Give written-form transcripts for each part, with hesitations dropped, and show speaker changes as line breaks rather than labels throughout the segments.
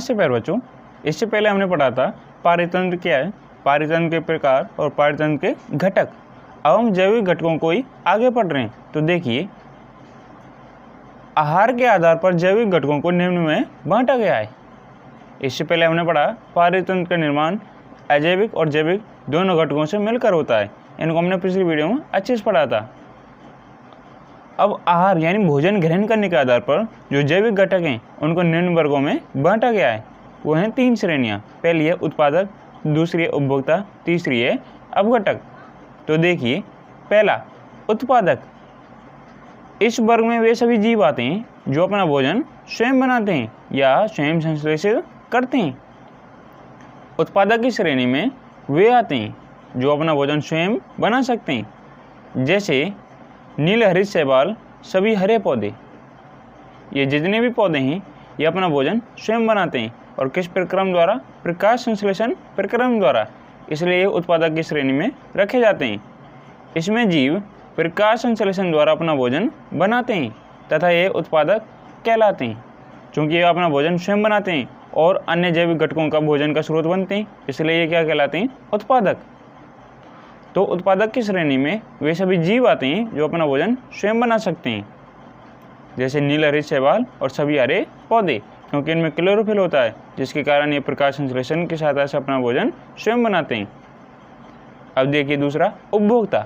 नमस्ते प्यारे बच्चों, इससे पहले हमने पढ़ा था पारितंत्र क्या है, पारितंत्र के प्रकार और पारितंत्र के घटक। अब हम जैविक घटकों को ही आगे पढ़ रहे हैं। तो देखिए, आहार के आधार पर जैविक घटकों को निम्न में बांटा गया है। इससे पहले हमने पढ़ा पारितंत्र का निर्माण अजैविक और जैविक दोनों घटकों से मिलकर होता है। इनको हमने पिछली वीडियो में अच्छे से पढ़ा था। अब आहार यानी भोजन ग्रहण करने के आधार पर जो जैविक घटक हैं उनको निम्न वर्गों में बांटा गया है। वो हैं 3 श्रेणियाँ। पहली है उत्पादक, दूसरी है उपभोक्ता, तीसरी है अपघटक। तो देखिए, पहला उत्पादक। इस वर्ग में वे सभी जीव आते हैं जो अपना भोजन स्वयं बनाते हैं या स्वयं संश्लेषित करते हैं। उत्पादक की श्रेणी में वे आते हैं जो अपना भोजन स्वयं बना सकते हैं, जैसे नीलहरित शैवाल, सभी हरे पौधे। ये जितने भी पौधे हैं ये अपना भोजन स्वयं बनाते हैं। और किस प्रक्रम द्वारा? प्रकाश संश्लेषण प्रक्रम द्वारा। इसलिए ये उत्पादक की श्रेणी में रखे जाते हैं। इसमें जीव प्रकाश संश्लेषण द्वारा अपना भोजन बनाते हैं तथा ये उत्पादक कहलाते हैं। चूँकि ये अपना भोजन स्वयं बनाते हैं और अन्य जैविक घटकों का भोजन का स्रोत बनते हैं, इसलिए ये क्या कहलाते हैं? उत्पादक। तो उत्पादक की श्रेणी में वे सभी जीव आते हैं जो अपना भोजन स्वयं बना सकते हैं, जैसे नीलहरित शैवाल और सभी हरे पौधे, क्योंकि इनमें क्लोरोफिल होता है, जिसके कारण ये प्रकाश संश्लेषण की सहायता से अपना भोजन स्वयं बनाते हैं। अब देखिए दूसरा, उपभोक्ता।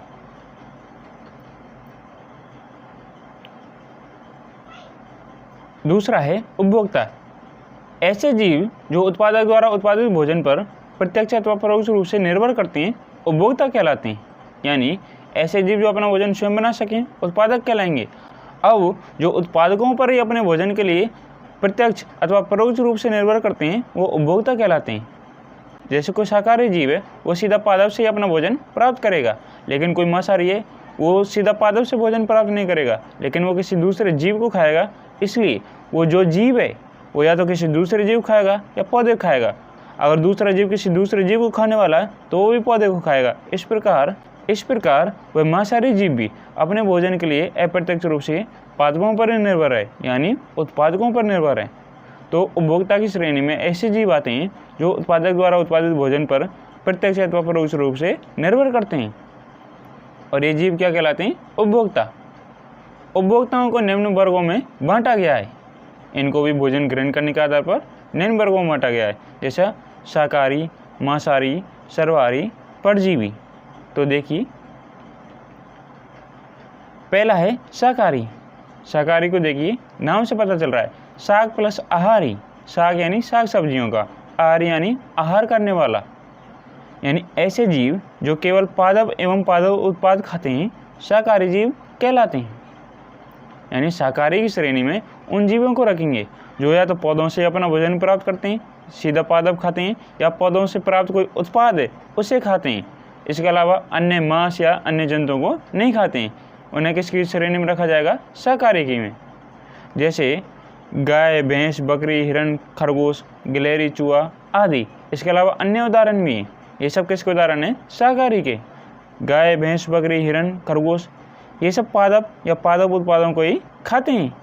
दूसरा है उपभोक्ता। ऐसे जीव जो उत्पादक द्वारा उत्पादित भोजन पर प्रत्यक्ष अथवा परोक्ष रूप से निर्भर करते हैं उपभोक्ता कहलाते हैं। यानी ऐसे जीव जो अपना भोजन स्वयं बना सकें उत्पादक कहलाएंगे। अब जो उत्पादकों पर ही अपने भोजन के लिए प्रत्यक्ष अथवा परोक्ष रूप से निर्भर करते हैं वो उपभोक्ता कहलाते हैं। जैसे कोई शाकाहारी जीव है वो सीधा पादप से ही अपना भोजन प्राप्त करेगा, लेकिन कोई मांसाहारी है वो सीधा पादप से भोजन प्राप्त नहीं करेगा, लेकिन वो किसी दूसरे जीव को खाएगा। इसलिए वो जो जीव है वो या तो किसी दूसरे जीव खाएगा या पौधे खाएगा। अगर दूसरा जीव किसी दूसरे जीव को खाने वाला है तो वो भी पौधे को खाएगा। इस प्रकार वह मांसाहारी जीव भी अपने भोजन के लिए अप्रत्यक्ष रूप से पादपों पर निर्भर है, यानी उत्पादकों पर निर्भर है। तो उपभोक्ता की श्रेणी में ऐसे जीव आते हैं जो उत्पादक द्वारा उत्पादित भोजन पर प्रत्यक्ष अथवा परोक्ष रूप से निर्भर करते हैं, और ये जीव क्या कहलाते हैं? उपभोक्ता। उपभोक्ताओं को निम्न वर्गों में बांटा गया है। इनको भी भोजन ग्रहण करने के आधार पर निम्न वर्गों में बांटा गया है, जैसा शाकाहारी, मांसाहारी, सर्वाहारी, परजीवी। तो देखिए, पहला है शाकाहारी। शाकाहारी को देखिए, नाम से पता चल रहा है शाक प्लस आहारी। शाक यानी शाक सब्जियों का, आहारी यानी आहार करने वाला। यानी ऐसे जीव जो केवल पादप एवं पादप उत्पाद खाते हैं शाकाहारी जीव कहलाते हैं। यानी शाकाहारी की श्रेणी में उन जीवों को रखेंगे जो या तो पौधों से अपना भोजन प्राप्त करते हैं, सीधा पादप खाते हैं, या पौधों से प्राप्त कोई उत्पाद है उसे खाते हैं। इसके अलावा अन्य मांस या अन्य जंतुओं को नहीं खाते हैं। उन्हें किसकी श्रेणी में रखा जाएगा? शाकाहारी की में। जैसे गाय, भैंस, बकरी, हिरण, खरगोश, गिलहरी, चूहा आदि। इसके अलावा अन्य उदाहरण भी हैं। ये सब किसके उदाहरण हैं? शाकाहारी के। गाय, भैंस, बकरी, हिरण, खरगोश, ये सब पादप या पादप उत्पादों को ही खाते हैं।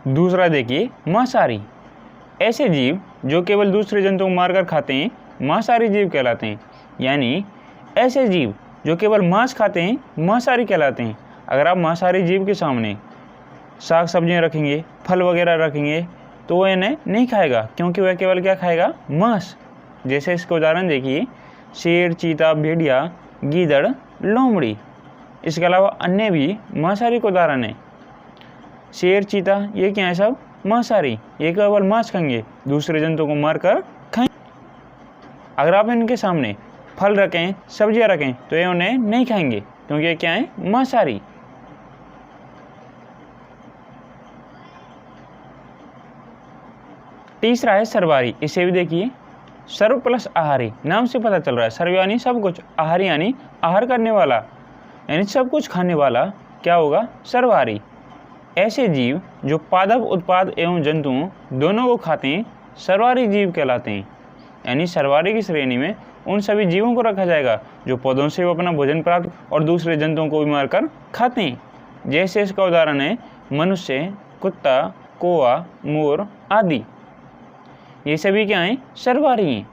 दूसरा देखिए, मांसाहारी। ऐसे जीव जो केवल दूसरे जंतुओं को मारकर खाते हैं मांसाहारी जीव कहलाते हैं। यानी ऐसे जीव जो केवल मांस खाते हैं मांसाहारी कहलाते हैं। अगर आप मांसाहारी जीव के सामने साग सब्जियां रखेंगे, फल वगैरह रखेंगे, तो वह इन्हें नहीं खाएगा, क्योंकि वह केवल क्या खाएगा? मांस। जैसे इसके उदाहरण देखिए, शेर, चीता, भेड़िया, गीदड़, लोमड़ी। इसके अलावा अन्य भी मांसाहारी के उदाहरण हैं। शेर, चीता, ये क्या है? सब मांसाहारी। ये केवल मांस खाएंगे, दूसरे जंतुओं को मारकर खाएंगे। अगर आप इनके सामने फल रखें, सब्जियां रखें, तो ये उन्हें नहीं खाएंगे, क्योंकि ये क्या है? मांसाहारी। तीसरा है सर्वाहारी। इसे भी देखिए, सर्व प्लस आहारी। नाम से पता चल रहा है सर्व यानी सब कुछ, आहारी यानी आहार करने वाला, यानी सब कुछ खाने वाला क्या होगा? सर्वाहारी। ऐसे जीव जो पादप उत्पाद एवं जंतुओं दोनों को खाते हैं सर्वाहारी जीव कहलाते हैं। यानी सर्वाहारी की श्रेणी में उन सभी जीवों को रखा जाएगा जो पौधों से वो अपना भोजन प्राप्त और दूसरे जंतुओं को भी मारकर खाते हैं। जैसे इसका उदाहरण है मनुष्य, कुत्ता, कौवा, मोर आदि। ये सभी क्या हैं? सर्वहारी हैं।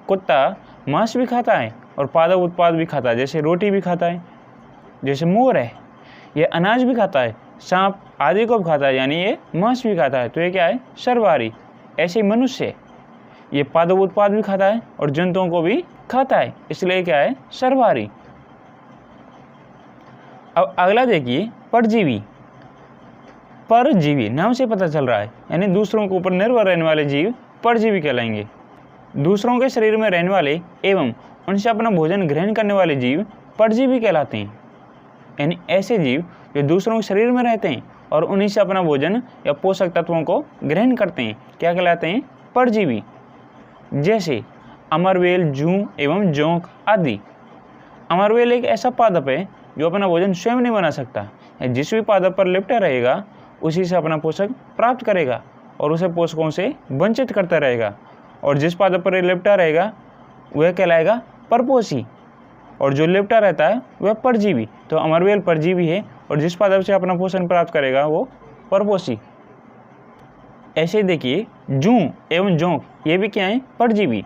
कुत्ता मांस भी खाता है और पादप उत्पाद भी खाता है, जैसे रोटी भी खाता है। जैसे मोर है, ये अनाज भी खाता है, सांप आदि को भी खाता है, यानी ये मांस भी खाता है, तो ये क्या है? सर्वहारी। ऐसे ही मनुष्य, ये पादप उत्पाद भी खाता है और जंतुओं को भी खाता है, इसलिए क्या है? सर्वहारी। अब अगला देखिए, परजीवी। परजीवी नाम से पता चल रहा है, यानी दूसरों के ऊपर निर्भर रहने वाले जीव परजीवी कहलाएंगे। दूसरों के शरीर में रहने वाले एवं उनसे अपना भोजन ग्रहण करने वाले जीव परजीवी कहलाते हैं। यानी ऐसे जीव जो दूसरों के शरीर में रहते हैं और उन्हीं से अपना भोजन या पोषक तत्वों को ग्रहण करते हैं, क्या कहलाते हैं? परजीवी। जैसे अमरवेल, जूं एवं जोंक आदि। अमरवेल एक ऐसा पादप है जो अपना भोजन स्वयं नहीं बना सकता, जिस भी पादप पर लिपटा रहेगा उसी से अपना पोषक प्राप्त करेगा और उसे पोषकों से वंचित करता रहेगा। और जिस पादप पर लिपटा रहेगा वह कहलाएगा परपोषी, और जो लिपटा रहता है वह परजीवी। तो अमरवेल परजीवी है और जिस पादप से अपना पोषण प्राप्त करेगा वो परपोषी। ऐसे देखिए, जूं एवं जोंक ये भी क्या है? परजीवी।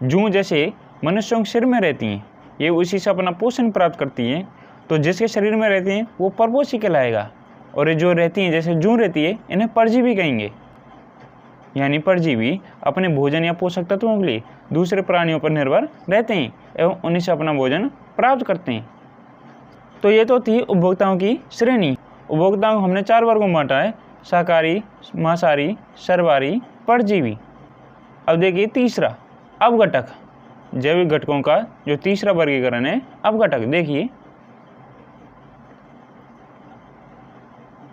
जूं जैसे मनुष्यों के सिर में रहती हैं, ये उसी से अपना पोषण प्राप्त करती हैं, तो जिसके शरीर में रहती हैं वो परपोषी कहलाएगा। और ये जो रहती हैं, जैसे जूं रहती है, इन्हें परजीवी कहेंगे। यानी परजीवी अपने भोजन या पोषक तत्वों के लिए दूसरे प्राणियों पर निर्भर रहते हैं एवं उन्हीं से अपना भोजन प्राप्त करते हैं। तो ये तो थी उपभोक्ताओं की श्रेणी। उपभोक्ताओं को हमने 4 वर्गों में बांटा है: शाकाहारी, मांसाहारी, सर्वहारी, परजीवी। अब देखिए तीसरा, अपघटक। जैविक घटकों का जो तीसरा वर्गीकरण है अपघटक। देखिए,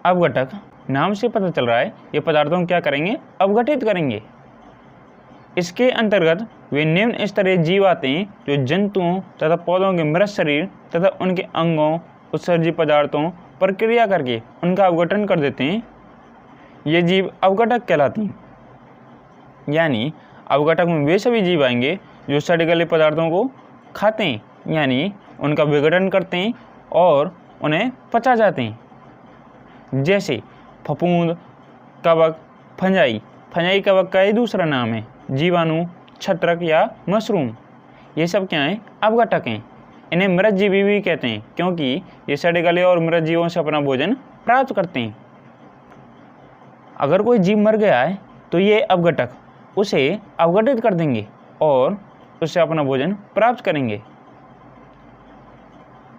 अपघटक नाम से पता चल रहा है ये पदार्थों को क्या करेंगे? अपघटित करेंगे। इसके अंतर्गत वे निम्न स्तरीय जीव आते हैं जो जंतुओं तथा पौधों के मृत शरीर तथा उनके अंगों, उत्सर्जी पदार्थों पर क्रिया करके उनका अपघटन कर देते हैं। ये जीव अपघटक कहलाते हैं। यानी अपघटक में वे सभी जीव आएंगे जो सड़े गले पदार्थों को खाते हैं, यानी उनका विघटन करते हैं और उन्हें पचा जाते हैं। जैसे फफूंद, कवक, फंजाई। फंजाई कवक का ही दूसरा नाम है। जीवाणु, छत्रक या मशरूम, ये सब क्या हैं? अपघटक हैं। इन्हें मृत जीवी भी कहते हैं क्योंकि ये सड़े गले और मृत जीवों से अपना भोजन प्राप्त करते हैं। अगर कोई जीव मर गया है तो ये अपघटक उसे अपघटित कर देंगे और उससे अपना भोजन प्राप्त करेंगे।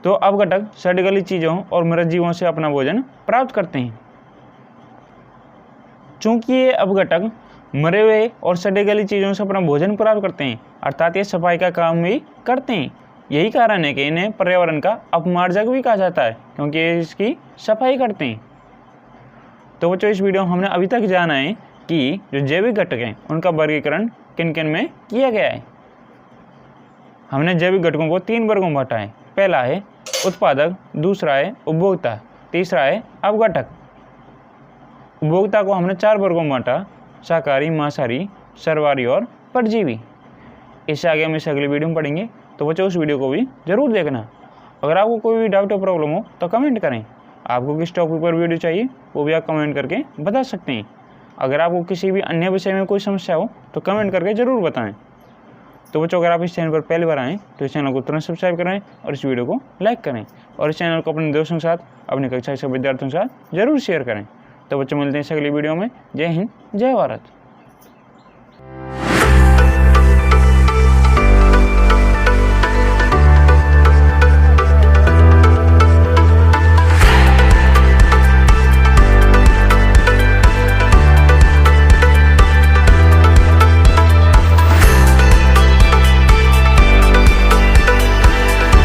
तो अपघटक सड़ी गली चीज़ों और मृत जीवों से अपना भोजन प्राप्त करते हैं। चूंकि ये अपघटक मरे हुए और सड़ी गली चीज़ों से अपना भोजन प्राप्त करते हैं, अर्थात ये सफाई का काम भी करते हैं। यही कारण है कि इन्हें पर्यावरण का अपमार्जक भी कहा जाता है, क्योंकि ये इसकी सफाई करते हैं। तो बच्चों, इस वीडियो में हमने अभी तक जाना है कि जो जैविक घटक हैं उनका वर्गीकरण किन किन में किया गया है। हमने जैविक घटकों को 3 वर्गों में बांटा है। पहला है उत्पादक, दूसरा है उपभोक्ता, तीसरा है अपघटक। उपभोक्ता को हमने 4 वर्गों में बांटा: शाकाहारी, मांसाहारी, सर्वहारी और परजीवी। इससे आगे हम इस अगले वीडियो में पढ़ेंगे। तो बच्चों, उस वीडियो को भी जरूर देखना। अगर आपको कोई भी डाउट या प्रॉब्लम हो तो कमेंट करें। आपको किस टॉपिक पर वीडियो चाहिए वो भी आप कमेंट करके बता सकते हैं। अगर आपको किसी भी अन्य विषय में कोई समस्या हो तो कमेंट करके ज़रूर बताएं। तो बच्चों, अगर आप इस चैनल पर पहली बार आएँ तो इस चैनल को तुरंत सब्सक्राइब करें और इस वीडियो को लाइक करें और इस चैनल को अपने दोस्तों के साथ, अपनी कक्षा के विद्यार्थियों के साथ जरूर शेयर करें। तो बच्चों, मिलते हैं इस अगली वीडियो में। जय हिंद, जय भारत।